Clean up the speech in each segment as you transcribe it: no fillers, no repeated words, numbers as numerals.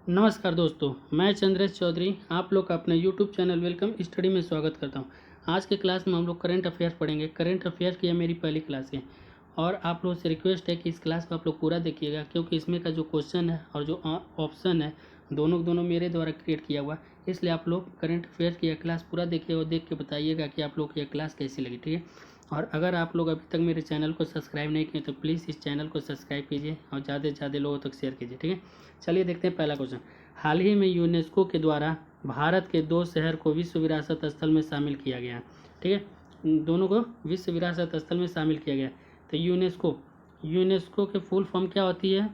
नमस्कार दोस्तों, मैं चंद्रेश चौधरी आप लोग का अपने यूट्यूब चैनल वेलकम स्टडी में स्वागत करता हूं। आज के क्लास में हम लोग करंट अफेयर्स पढ़ेंगे। करंट अफेयर्स की यह मेरी पहली क्लास है और आप लोगों से रिक्वेस्ट है कि इस क्लास को आप लोग पूरा देखिएगा, क्योंकि इसमें का जो क्वेश्चन है और जो ऑप्शन है दोनों मेरे द्वारा क्रिएट किया हुआ है। इसलिए आप लोग करंट अफेयर्स की यह क्लास पूरा देखिए और देख के बताइएगा कि आप लोग को यह क्लास कैसी लगी, ठीक है। और अगर आप लोग अभी तक मेरे चैनल को सब्सक्राइब नहीं किए तो प्लीज़ इस चैनल को सब्सक्राइब कीजिए और ज़्यादा से ज़्यादा लोगों तक शेयर कीजिए, ठीक है। चलिए देखते हैं पहला क्वेश्चन। हाल ही में यूनेस्को के द्वारा भारत के 2 शहर को विश्व विरासत स्थल में शामिल किया गया है, ठीक है। दोनों को विश्व विरासत स्थल में शामिल किया गया। तो यूनेस्को के फुल फॉर्म क्या होती है?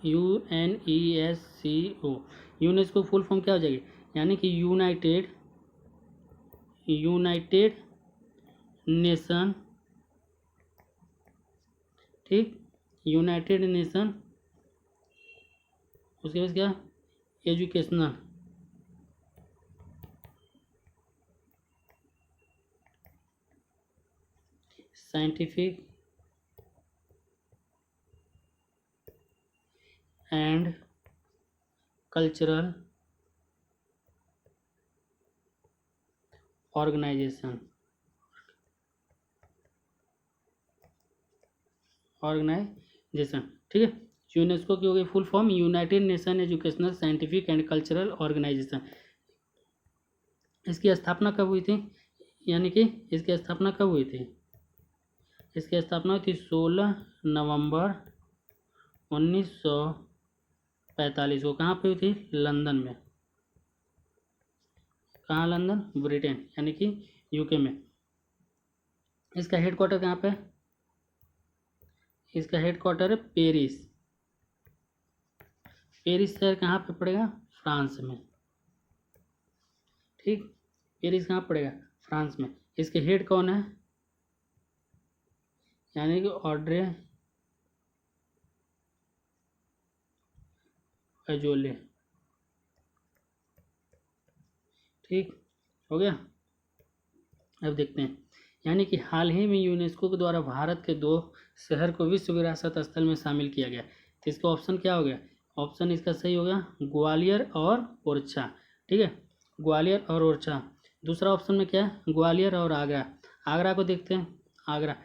UNESCO। यूनेस्को फुल फॉर्म क्या हो जाएगी? यानी कि यूनाइटेड नेशन, ठीक, यूनाइटेड नेशन। उसके बाद क्या? Educational, scientific and cultural organisation, ठीक है। यूनेस्को की हो गई full form United Nation educational scientific and cultural organisation. इसकी स्थापना कब हुई थी? यानी कि इसकी स्थापना कब हुई थी? इसकी स्थापना हुई थी 16 नवंबर 1945 को। कहाँ पे हुई थी? लंदन में। कहाँ? लंदन, ब्रिटेन, यानी कि यूके में। इसका हेडक्वार्टर कहाँ पे? इसका हेडक्वार्टर है पेरिस। पेरिस शहर कहाँ पे पड़ेगा? फ्रांस में, ठीक। पेरिस कहाँ पड़ेगा? फ्रांस में। इसके हेड कौन है? यानी कि ऑड्रे अजोले, ठीक हो गया। अब देखते हैं। यानी कि हाल ही में यूनेस्को के द्वारा भारत के 2 शहर को विश्व विरासत स्थल में शामिल किया गया। तो इसका ऑप्शन क्या हो गया? ऑप्शन इसका सही हो गया ग्वालियर और ओरछा, ठीक है। ग्वालियर और ओरछा। दूसरा ऑप्शन में क्या है? ग्वालियर और आगरा। आगरा को देखते हैं। आगरा,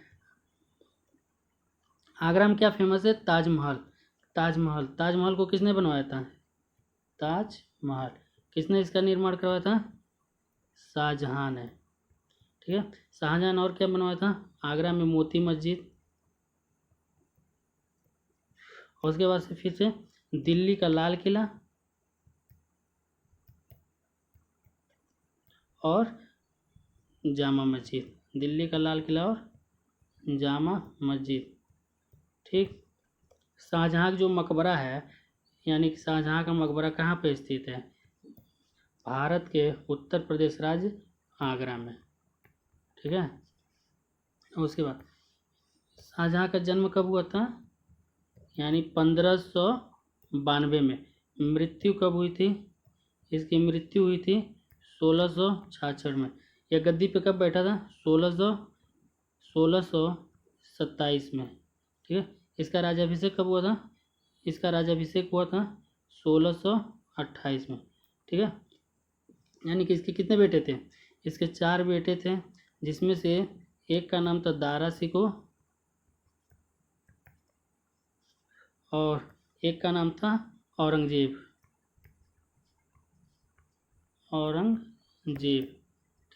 आगरा में क्या फेमस है? ताजमहल। ताजमहल को किसने बनवाया था? ताजमहल किसने इसका निर्माण करवाया था? शाहजहां ने, ठीक है। शाहजहां ने और क्या बनवाया था? आगरा में मोती मस्जिद। और उसके बाद से फिर से दिल्ली का लाल किला और जामा मस्जिद। दिल्ली का लाल किला और जामा मस्जिद, ठीक। शाहजहां का जो मकबरा है, यानी कि शाहजहां का मकबरा कहाँ पे स्थित है? भारत के उत्तर प्रदेश राज्य आगरा में, ठीक है। उसके बाद शाहजहां का जन्म कब हुआ था? यानी 1592 में। मृत्यु कब हुई थी? इसकी मृत्यु हुई थी 1666 में। यह गद्दी पे कब बैठा था? 1627 में, ठीक है। इसका राज्याभिषेक कब हुआ था? इसका राज्याभिषेक हुआ था 1628 में, ठीक है। यानी कि इसके कितने बेटे थे? इसके 4 बेटे थे, जिसमें से एक का नाम था दारा शिकोह और एक का नाम था औरंगजेब।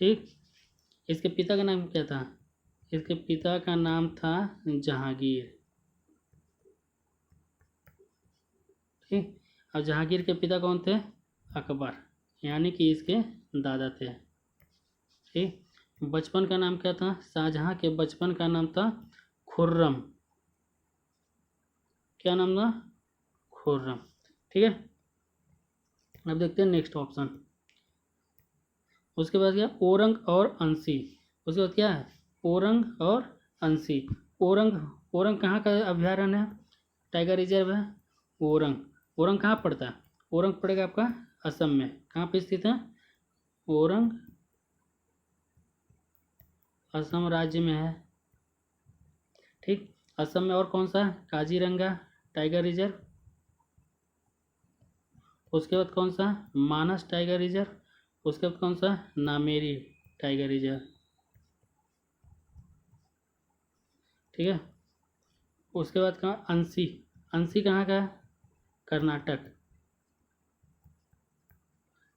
ठीक। इसके पिता का नाम क्या था? इसके पिता का नाम था जहांगीर, ठीक। और जहांगीर के पिता कौन थे? अकबर, यानी कि इसके दादा थे, ठीक। बचपन का नाम क्या था? शाहजहां के बचपन का नाम था खुर्रम। क्या नाम था? खुर्रम, ठीक है। अब देखते हैं नेक्स्ट ऑप्शन। उसके बाद क्या? ओरंग और अंसी। उसके बाद क्या है? ओरंग और अंसी। ओरंग कहाँ का अभ्यारण्य है? टाइगर रिजर्व है ओरंग। ओरंग कहाँ पड़ता है? ओरंग पड़ेगा आपका असम में। कहाँ पे स्थित है? ओरंग असम राज्य में है, ठीक। असम में और कौन सा? काजीरंगा टाइगर रिजर्व, उसके बाद कौन सा, मानस टाइगर रिजर्व, उसके बाद कौन सा, नामेरी टाइगर रिजर्व, ठीक है। उसके बाद कहाँ, अंसी, अंसी कहाँ का है, कर्नाटक,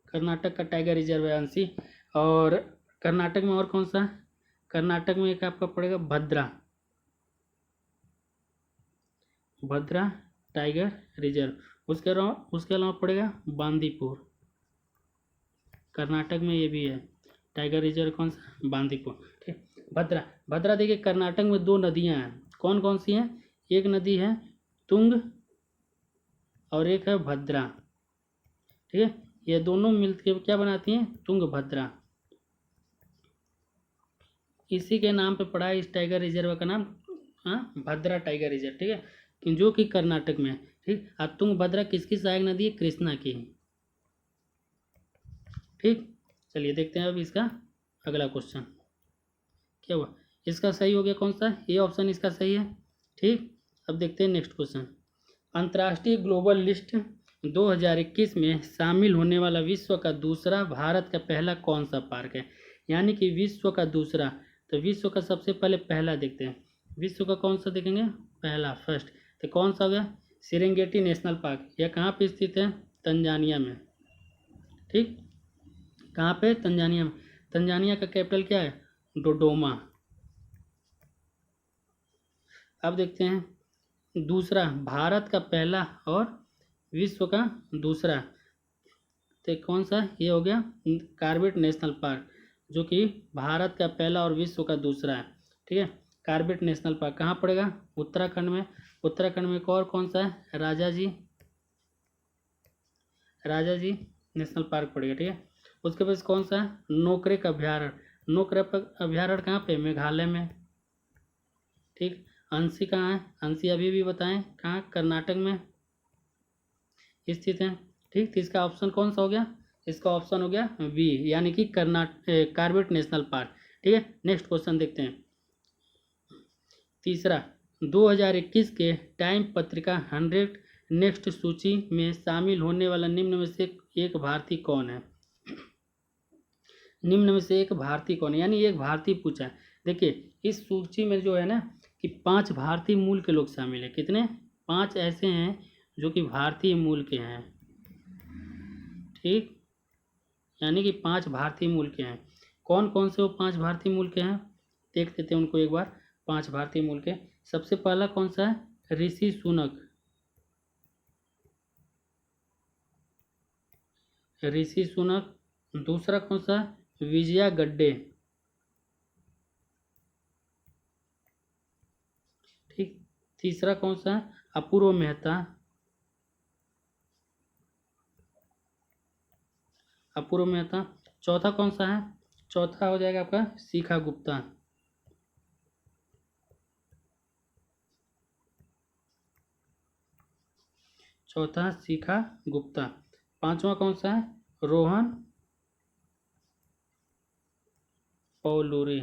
कर्नाटक का टाइगर रिजर्व है अंसी। और कर्नाटक में और कौन सा, कर्नाटक में एक आपका पड़ेगा भद्रा, भद्रा टाइगर रिजर्व। उसके अलावा पड़ेगा बांदीपुर, कर्नाटक में ये भी है टाइगर रिजर्व, कौन सा, बांदीपुर, ठीक। भद्रा, भद्रा देखिए कर्नाटक में दो नदियां हैं, कौन कौन सी हैं, एक नदी है तुंग और एक है भद्रा, ठीक है। ये दोनों मिलकर क्या बनाती हैं, तुंगभद्रा। इसी के नाम पे पड़ा है इस टाइगर रिजर्व का नाम, हाँ, भद्रा टाइगर रिजर्व, ठीक है, जो कि कर्नाटक में है, ठीक। और तुंगभद्रा किसकी सहायक नदी है, कृष्णा की, ठीक। चलिए देखते हैं अब इसका अगला क्वेश्चन क्या हुआ। इसका सही हो गया कौन सा, ये ऑप्शन इसका सही है, ठीक। अब देखते हैं नेक्स्ट क्वेश्चन। अंतर्राष्ट्रीय ग्लोबल लिस्ट 2021 में शामिल होने वाला विश्व का दूसरा, भारत का पहला कौन सा पार्क है, यानी कि विश्व का दूसरा। तो विश्व का सबसे पहले पहला देखते हैं, विश्व का कौन सा देखेंगे, पहला फर्स्ट, तो कौन सा हो गया, सेरेंगेटी नेशनल पार्क। यह कहाँ पे स्थित है, तंजानिया में, ठीक। कहाँ पे, तंजानिया में। तंजानिया का कैपिटल क्या है, डोडोमा। अब देखते हैं दूसरा, भारत का पहला और विश्व का दूसरा, तो कौन सा, ये हो गया कार्बेट नेशनल पार्क, जो कि भारत का पहला और विश्व का दूसरा है, ठीक है। कार्बेट नेशनल पार्क कहाँ पड़ेगा, उत्तराखंड में। उत्तराखंड में एक और कौन सा है, राजा जी नेशनल पार्क पड़ेगा, ठीक है। उसके बाद कौन सा है, नोकरेक अभ्यारण्य। नोकरेक अभ्यारण्य कहाँ पे, मेघालय में, ठीक। अंसी कहाँ है, अंसी अभी भी बताएं कहाँ, कर्नाटक में स्थित है, ठीक। तो इसका ऑप्शन कौन सा हो गया, इसका ऑप्शन हो गया बी, यानी कि कार्बेट नेशनल पार्क, ठीक है। नेक्स्ट क्वेश्चन देखते हैं तीसरा, 2021 के टाइम पत्रिका 100 नेक्स्ट सूची में शामिल होने वाला निम्न में से एक भारतीय कौन है, निम्न में से एक भारतीय कौन है, यानी एक भारतीय पूछा है। देखिए इस सूची में जो है ना कि 5 भारतीय मूल के लोग शामिल हैं, कितने, 5 ऐसे हैं जो कि भारतीय मूल के हैं, ठीक, यानी कि 5 भारतीय मूल के हैं। कौन कौन से वो 5 भारतीय मूल के हैं, देख लेते हैं उनको एक बार। 5 भारतीय मूल के, सबसे पहला कौन सा है, ऋषि सुनक, ऋषि सुनक। दूसरा कौन सा, विजया गड्डे, ठीक। तीसरा कौन सा है, अपूर्व मेहता, अपूर्व मेहता। चौथा कौन सा है, चौथा हो जाएगा आपका शिखा गुप्ता, चौथा शिखा गुप्ता। पांचवा कौन सा है, रोहन पौलुरी,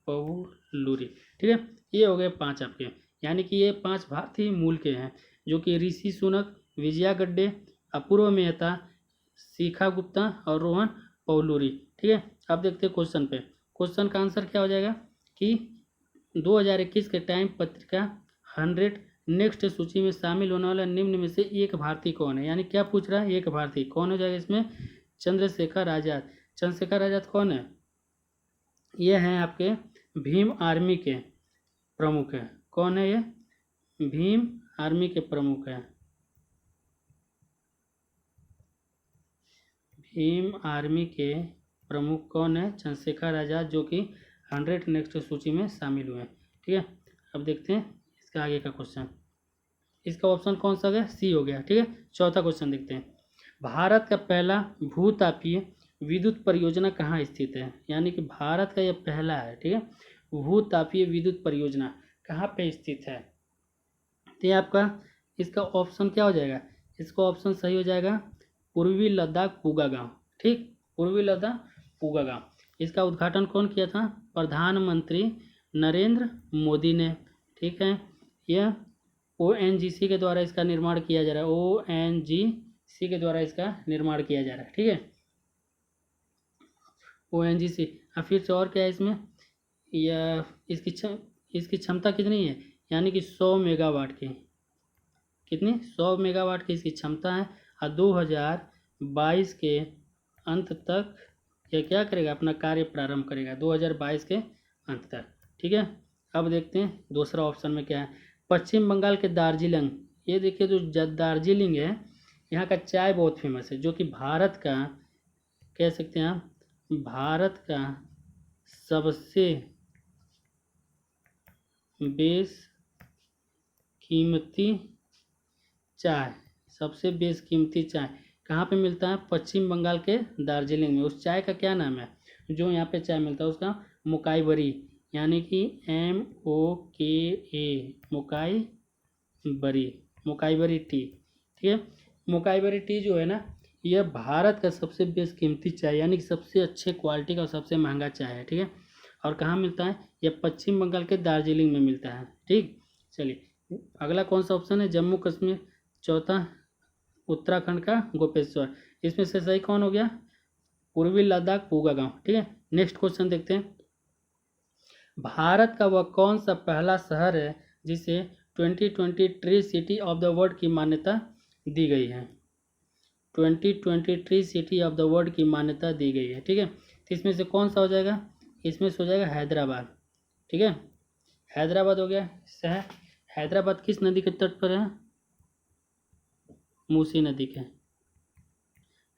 पौलुरी, ठीक है। ये हो गए 5 आपके, यानी कि ये 5 भारतीय मूल के हैं, जो कि ऋषि सुनक, विजया गड्डे, अपूर्व मेहता, शिखा गुप्ता और रोहन पौलुरी, ठीक है। अब देखते हैं क्वेश्चन पे, क्वेश्चन का आंसर क्या हो जाएगा कि 2021 के टाइम पत्रिका 100 नेक्स्ट सूची में शामिल होने वाला निम्न में से एक भारतीय कौन है, यानी क्या पूछ रहा है, एक भारतीय कौन हो जाएगा इसमें, चंद्रशेखर आजाद। चंद्रशेखर आजाद कौन है, ये हैं आपके भीम आर्मी के प्रमुख हैं। कौन है ये, भीम आर्मी के प्रमुख हैं, भीम आर्मी के प्रमुख कौन है, चंद्रशेखर आजाद, जो कि 100 नेक्स्ट सूची में शामिल हुए हैं, ठीक है। अब देखते हैं इसका आगे का क्वेश्चन, इसका ऑप्शन कौन सा हो गया, सी हो गया, ठीक है। चौथा क्वेश्चन देखते हैं, भारत का पहला भूतापीय विद्युत परियोजना कहाँ स्थित है, यानी कि भारत का यह पहला है, ठीक है, भूतापीय विद्युत परियोजना कहाँ पे स्थित है। तो ये आपका इसका ऑप्शन क्या हो जाएगा, इसका ऑप्शन सही हो जाएगा पूर्वी लद्दाख पूगा गांव, ठीक, पूर्वी लद्दाख पूगा गांव। इसका उद्घाटन कौन किया था, प्रधानमंत्री नरेंद्र मोदी ने, ठीक है। यह ONGC के द्वारा इसका निर्माण किया जा रहा है, ONGC सी के द्वारा इसका निर्माण किया जा रहा है। ठीक है, ONGC। अब फिर से और क्या है इसमें, या इसकी क्षमता कितनी है, यानी कि 100 मेगावाट की, कितनी 100 मेगावाट की इसकी क्षमता है। और 2022 के अंत तक यह क्या करेगा, अपना कार्य प्रारंभ करेगा 2022 के अंत तक। ठीक है, अब देखते हैं दूसरा ऑप्शन में क्या है। पश्चिम बंगाल के दार्जिलिंग, ये देखिए जो दार्जिलिंग है, यहाँ का चाय बहुत फेमस है, जो कि भारत का, कह सकते हैं आप, भारत का सबसे बेशकीमती चाय, सबसे बेशकीमती चाय कहाँ पे मिलता है, पश्चिम बंगाल के दार्जिलिंग में। उस चाय का क्या नाम है, जो यहाँ पे चाय मिलता है उसका मुकाईबरी, यानी कि MOKA, मुकाईबरी टी। ठीक है, मुकाईबरी टी जो है ना, यह भारत का सबसे बेशकीमती चाय, यानी कि सबसे अच्छे क्वालिटी का और सबसे महंगा चाय है। ठीक है, और कहाँ मिलता है, यह पश्चिम बंगाल के दार्जिलिंग में मिलता है। ठीक, चलिए अगला कौन सा ऑप्शन है, जम्मू कश्मीर। चौथा उत्तराखंड का गोपेश्वर। इसमें से सही कौन हो गया, पूर्वी लद्दाख पूगा गांव। ठीक है, नेक्स्ट क्वेश्चन देखते हैं। भारत का वह कौन सा पहला शहर है जिसे 2020 tree city of the world की मान्यता दी गई है, 2020 tree city of the world की मान्यता दी गई है। ठीक है, तो इसमें से कौन सा हो जाएगा, इसमें से हो जाएगा हैदराबाद। ठीक है, हैदराबाद हो गया शहर। हैदराबाद किस नदी के तट पर है, मूसी नदी के।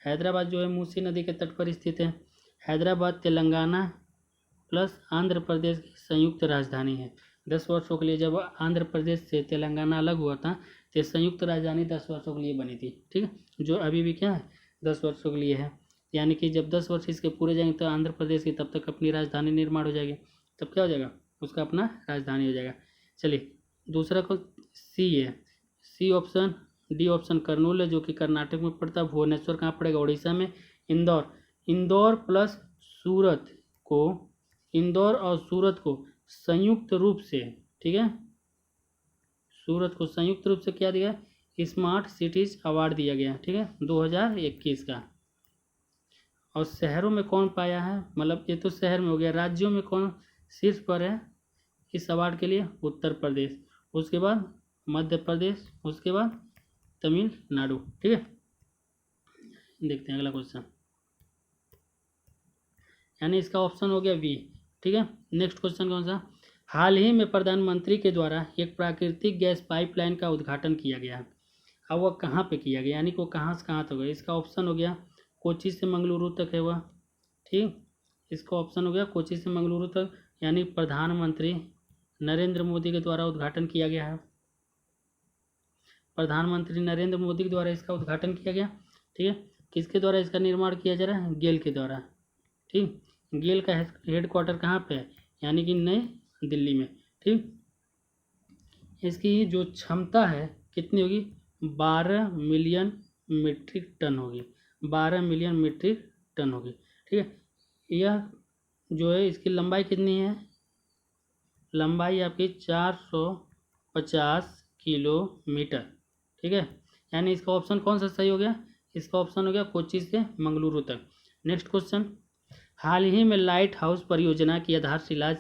हैदराबाद जो है मूसी नदी के तट पर स्थित है। हैदराबाद तेलंगाना प्लस आंध्र प्रदेश की संयुक्त राजधानी है। 10 वर्षों के लिए जब आंध्र प्रदेश से तेलंगाना अलग हुआ था, तो संयुक्त राजधानी 10 वर्षों के लिए बनी थी। ठीक है, जो अभी भी क्या है, 10 वर्षों के लिए है। यानी कि जब 10 वर्ष इसके पूरे जाएंगे तो आंध्र प्रदेश की तब तक अपनी राजधानी निर्माण हो जाएगी, तब क्या हो जाएगा, उसका अपना राजधानी हो जाएगा। चलिए दूसरा को सी है, C option. D option Kurnool है, जो कि कर्नाटक में पड़ता है। भुवनेश्वर कहाँ पड़ेगा, उड़ीसा में। इंदौर प्लस सूरत को, इंदौर और सूरत को संयुक्त रूप से, ठीक है, सूरत को संयुक्त रूप से क्या दिया, स्मार्ट सिटीज अवार्ड दिया गया। ठीक है, 2021 का। और शहरों में कौन पाया है, मतलब ये तो शहर में हो गया, राज्यों में कौन शीर्ष पर है इस अवार्ड के लिए, उत्तर प्रदेश, उसके बाद मध्य प्रदेश, उसके बाद तमिलनाडु। ठीक है, देखते हैं अगला क्वेश्चन, यानी इसका ऑप्शन हो गया बी। ठीक है, नेक्स्ट क्वेश्चन कौन सा, हाल ही में प्रधानमंत्री के द्वारा एक प्राकृतिक गैस पाइपलाइन का उद्घाटन किया गया। अब वह कहाँ पे किया गया, यानी कि वो कहाँ से कहाँ तक हो गया। इसका ऑप्शन हो गया कोच्चि से मंगलुरु तक है वह। ठीक, इसका ऑप्शन हो गया कोच्चि से मंगलुरु तक, यानी प्रधानमंत्री नरेंद्र मोदी के द्वारा उद्घाटन किया गया है। प्रधानमंत्री नरेंद्र मोदी के द्वारा इसका उद्घाटन किया गया। ठीक है, किसके द्वारा इसका निर्माण किया जा रहा है, गेल के द्वारा। ठीक, गेल का हेडक्वार्टर कहाँ पे है, यानी कि नई दिल्ली में। ठीक, इसकी जो क्षमता है कितनी होगी, 12 मिलियन मीट्रिक टन होगी, 12 मिलियन मीट्रिक टन होगी। ठीक है, यह जो है इसकी लंबाई कितनी है, लंबाई आपकी 450 किलोमीटर। ठीक है, यानी इसका ऑप्शन कौन सा सही हो गया, इसका ऑप्शन हो गया कोच्चि से मंगलुरु तक। नेक्स्ट क्वेश्चन, हाल ही में लाइट हाउस परियोजना की आधारशिला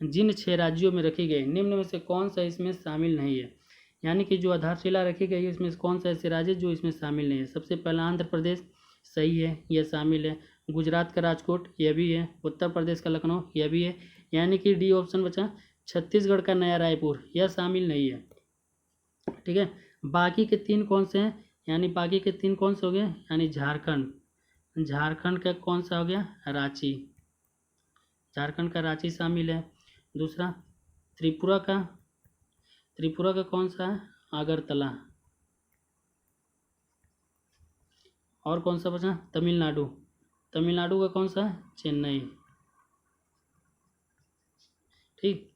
जिन 6 राज्यों में रखी गई, निम्न में से कौन सा इसमें शामिल नहीं है, यानी कि जो आधारशिला रखी गई है इसमें कौन सा ऐसे राज्य जो इसमें शामिल नहीं है। सबसे पहला आंध्र प्रदेश, सही है, यह शामिल है। गुजरात का राजकोट, यह भी है। उत्तर प्रदेश का लखनऊ, यह भी है। यानी कि डी ऑप्शन बचा। छत्तीसगढ़ का नया रायपुर, यह शामिल नहीं है। ठीक है, बाकी के 3 कौन से हैं, यानी बाकी के 3 कौन से हो गए, यानी झारखंड का कौन सा हो गया, रांची, झारखंड का रांची शामिल है। दूसरा त्रिपुरा का कौन सा है, अगरतला। और कौन सा बचा, तमिलनाडु का कौन सा है, चेन्नई। ठीक,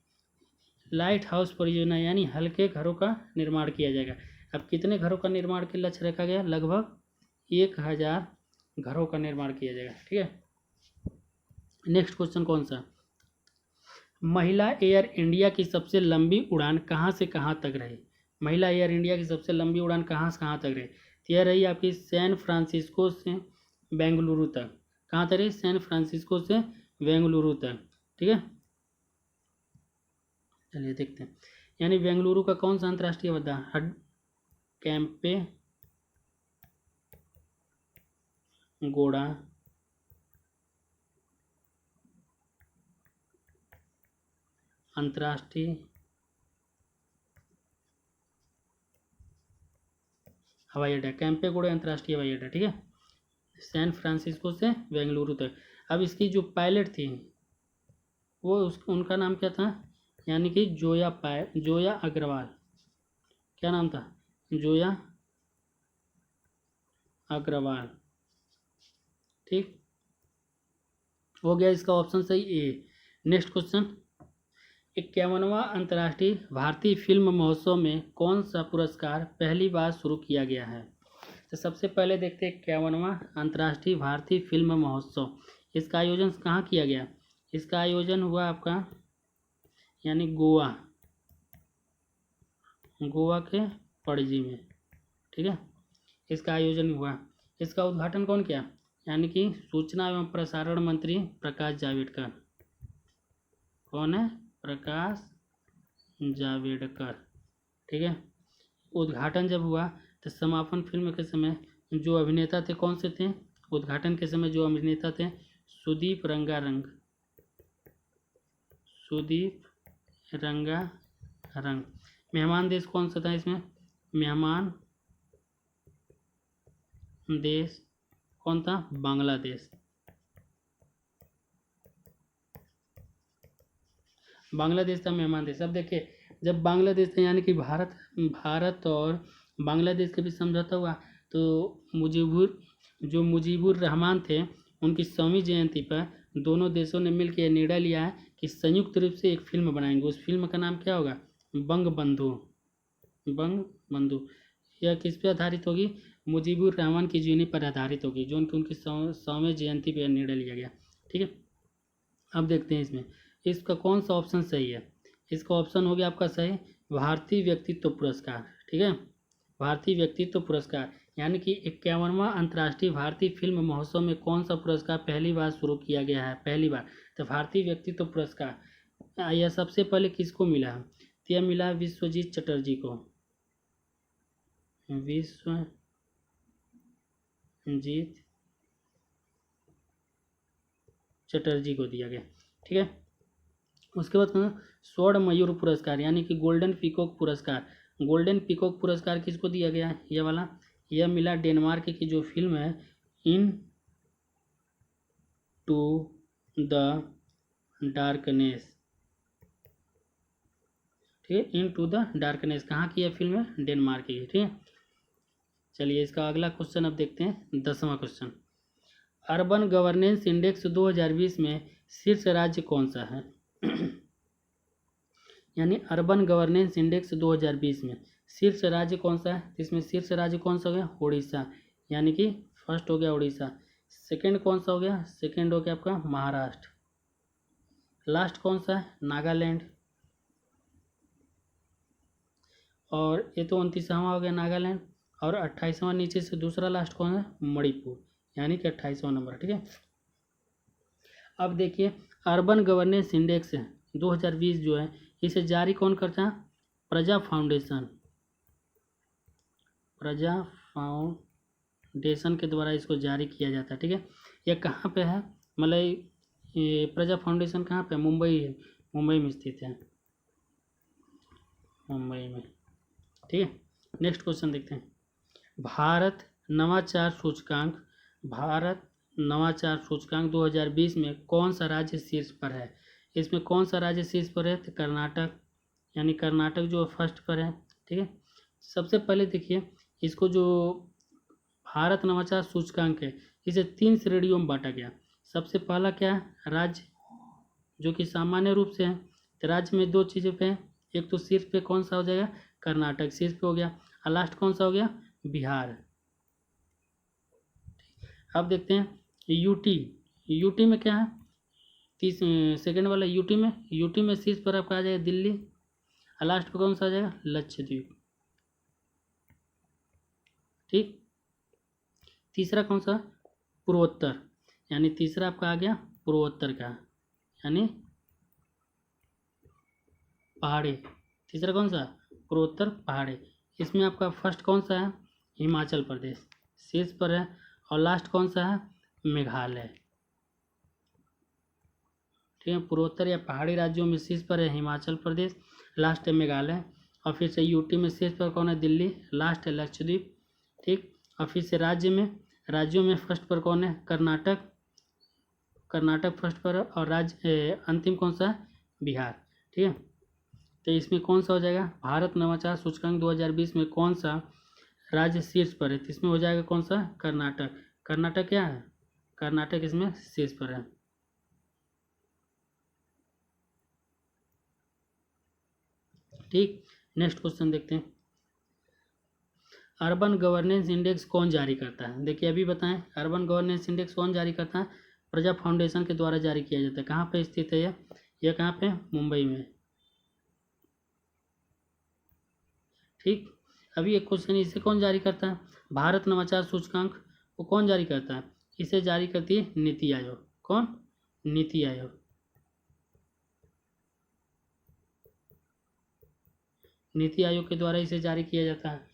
लाइट हाउस परियोजना यानी हल्के घरों का निर्माण किया जाएगा। अब कितने घरों का निर्माण के लक्ष्य रखा गया, लगभग 1000 घरों का निर्माण किया जाएगा। ठीक है, नेक्स्ट क्वेश्चन कौन सा, महिला एयर इंडिया की सबसे लंबी उड़ान कहाँ से कहाँ तक रही, महिला एयर इंडिया की सबसे लंबी उड़ान कहाँ से कहाँ तक रही? तो यह रही आपकी सैन फ्रांसिस्को से बेंगलुरु तक। कहाँ तक रही? सैन फ्रांसिस्को से बेंगलुरु तक। ठीक है, चलिए देखते हैं। यानी बेंगलुरु का कौन सा अंतर्राष्ट्रीय हवाई अड्डा? कैंपे गोड़ा अंतर्राष्ट्रीय हवाई अड्डा, कैंपेगौड़ा अंतर्राष्ट्रीय हवाई अड्डा। ठीक है, सैन फ्रांसिस्को से बेंगलुरु तक। अब इसकी जो पायलट थी वो उनका नाम क्या था? यानी कि जोया अग्रवाल। क्या नाम था? जोया अग्रवाल। ठीक हो गया इसका ऑप्शन सही ए। नेक्स्ट क्वेश्चन, 51वां अंतर्राष्ट्रीय भारतीय फिल्म महोत्सव में कौन सा पुरस्कार पहली बार शुरू किया गया है? तो सबसे पहले देखते हैं 51वां अंतर्राष्ट्रीय भारतीय फिल्म महोत्सव, इसका आयोजन कहाँ किया गया? इसका आयोजन हुआ आपका यानी गोवा के पणजी में। ठीक है, इसका आयोजन हुआ। इसका उद्घाटन कौन किया? यानी कि सूचना एवं प्रसारण मंत्री प्रकाश जावड़ेकर। कौन है? प्रकाश जावड़ेकर। ठीक है, उद्घाटन जब हुआ तो समापन फिल्म के समय जो अभिनेता थे कौन से थे? उद्घाटन के समय जो अभिनेता थे सुदीप रंगारंग। मेहमान देश कौन सा था इसमें? मेहमान देश कौन था? बांग्लादेश। बांग्लादेश था मेहमान देश। अब देखिए, जब बांग्लादेश था यानी कि भारत और बांग्लादेश के बीच समझौता हुआ तो मुजीबुर रहमान थे, उनकी 100वीं जयंती पर दोनों देशों ने मिलकर निर्णय लिया है कि संयुक्त रूप से एक फिल्म बनाएंगे। उस फिल्म का नाम क्या होगा? बंग बंधु। यह किस पे आधारित होगी? मुजीबुर रहमान की जीवनी पर आधारित होगी, जो उनकी 100वीं जयंती पर निर्णय लिया गया। ठीक है, अब देखते हैं इसमें इसका कौन सा ऑप्शन सही है। इसका ऑप्शन हो गया आपका सही, भारतीय व्यक्तित्व पुरस्कार। ठीक है, भारतीय व्यक्तित्व पुरस्कार। यानी कि 51वां अंतर्राष्ट्रीय भारतीय फिल्म महोत्सव में कौन सा पुरस्कार पहली बार शुरू किया गया है? पहली बार तो भारतीय व्यक्तित्व पुरस्कार यह सबसे पहले किसको मिला? तो यह मिला विश्वजीत चटर्जी को। विश्वजीत चटर्जी को दिया गया। ठीक है, उसके बाद स्वर्ण मयूर पुरस्कार यानी कि गोल्डन पीकॉक पुरस्कार। गोल्डन पीकॉक पुरस्कार किसको दिया गया है? ये वाला यह मिला डेनमार्क की जो फिल्म है इन टू द डार्कनेस। ठीक है, इन टू द डार्कनेस कहाँ की यह फिल्म है? डेनमार्क की। ठीक है, चलिए इसका अगला क्वेश्चन अब देखते हैं। 10वां क्वेश्चन, अर्बन गवर्नेंस इंडेक्स 2020 में शीर्ष राज्य कौन सा है? यानी अर्बन गवर्नेंस इंडेक्स 2020 में शीर्ष राज्य कौन सा है? इसमें शीर्ष राज्य कौन सा हो गया? उड़ीसा। यानी कि फर्स्ट हो गया उड़ीसा। सेकंड कौन सा हो गया? सेकंड हो गया आपका महाराष्ट्र। लास्ट कौन सा है? नागालैंड। और ये तो 29वां हो गया नागालैंड। और 28वां नीचे से दूसरा लास्ट कौन है? मणिपुर, यानी कि 28वां नंबर। ठीक है, अब देखिए अर्बन गवर्नेंस इंडेक्स 2020 जो है इसे जारी कौन करता है? प्रजा फाउंडेशन के द्वारा इसको जारी किया जाता है। ठीक है, यह कहाँ पे है? मतलब ये प्रजा फाउंडेशन कहाँ पे? मुंबई में स्थित है, मुंबई में। ठीक है, नेक्स्ट क्वेश्चन देखते हैं। भारत नवाचार सूचकांक 2020 में कौन सा राज्य शीर्ष पर है? इसमें कौन सा राज्य शीर्ष पर है? तो कर्नाटक। यानी कर्नाटक जो फर्स्ट पर है। ठीक है, सबसे पहले देखिए इसको जो भारत नवाचार सूचकांक है इसे 3 श्रेणियों में बांटा गया। सबसे पहला क्या है? राज्य, जो कि सामान्य रूप से है। तो राज्य में 2 चीज़ें पे है, एक तो शीर्ष पे कौन सा हो जाएगा? कर्नाटक शीर्ष पे हो गया, और लास्ट कौन सा हो गया? बिहार। अब देखते हैं यूटी में क्या है? सेकंड वाला यूटी में शीर्ष पर आपका आ जाएगा दिल्ली, और लास्ट पे कौन सा आ जाएगा? लक्षद्वीप। ठीक। तीसरा कौन सा, पूर्वोत्तर, यानी तीसरा आपका आ गया पूर्वोत्तर का, यानी पहाड़ी। तीसरा कौन सा, पूर्वोत्तर पहाड़ी। इसमें आपका फर्स्ट कौन सा है, हिमाचल प्रदेश शीर्ष पर है, और लास्ट कौन सा है, मेघालय। ठीक है, पूर्वोत्तर या पहाड़ी राज्यों में शीर्ष पर है हिमाचल प्रदेश, लास्ट है मेघालय, और फिर से यूटी में शीर्ष पर कौन है, दिल्ली, लास्ट है लक्षद्वीप। ठीक, और फिर से राज्यों में फर्स्ट पर कौन है, कर्नाटक, कर्नाटक फर्स्ट पर है, और अंतिम कौन सा है, बिहार। ठीक है, तो इसमें कौन सा हो जाएगा, भारत नवाचार सूचकांक 2020 में कौन सा राज्य शीर्ष पर है, तो इसमें हो जाएगा कौन सा, कर्नाटक। कर्नाटक क्या है, कर्नाटक इसमें शीर्ष पर है। ठीक, नेक्स्ट क्वेश्चन देखते हैं। अर्बन गवर्नेंस इंडेक्स कौन जारी करता है, देखिए अभी बताएं, अर्बन गवर्नेंस इंडेक्स कौन जारी करता है, प्रजा फाउंडेशन के द्वारा जारी किया जाता है। कहाँ पे स्थित है यह कहाँ पे, मुंबई में। ठीक, अभी एक क्वेश्चन, इसे कौन जारी करता है, भारत नवाचार सूचकांक वो कौन जारी करता है, इसे जारी करती है नीति आयोग। कौन, नीति आयोग। नीति आयोग के द्वारा इसे जारी किया जाता है।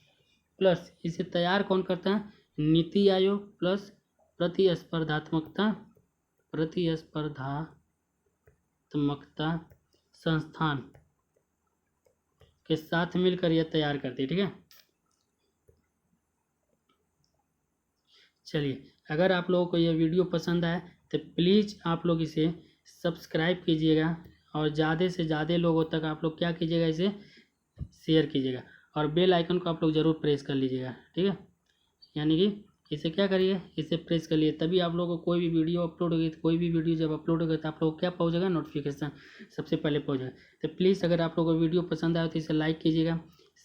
प्लस इसे तैयार कौन करता है, नीति आयोग प्लस प्रतिस्पर्धात्मकता संस्थान के साथ मिलकर यह तैयार करती है। ठीक है, चलिए, अगर आप लोगों को यह वीडियो पसंद आए तो प्लीज़ आप लोग इसे सब्सक्राइब कीजिएगा, और ज़्यादा से ज़्यादा लोगों तक आप लोग क्या कीजिएगा, इसे शेयर कीजिएगा, और बेल आइकन को आप लोग ज़रूर प्रेस कर लीजिएगा। ठीक है, यानी कि इसे क्या करिए, इसे प्रेस कर लिए, तभी आप लोगों को कोई भी वीडियो अपलोड होगी, तो कोई भी वीडियो जब अपलोड होगा तो आप लोग को क्या पहुंचेगा, नोटिफिकेशन सबसे पहले पहुंचेगा। तो प्लीज़ अगर आप लोगों को वीडियो पसंद आए तो इसे लाइक कीजिएगा,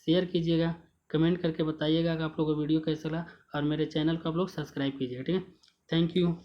शेयर कीजिएगा, कमेंट करके बताइएगा कि आप लोगों को वीडियो कैसा लगा, और मेरे चैनल को आप लोग सब्सक्राइब कीजिएगा। ठीक है, थैंक यू।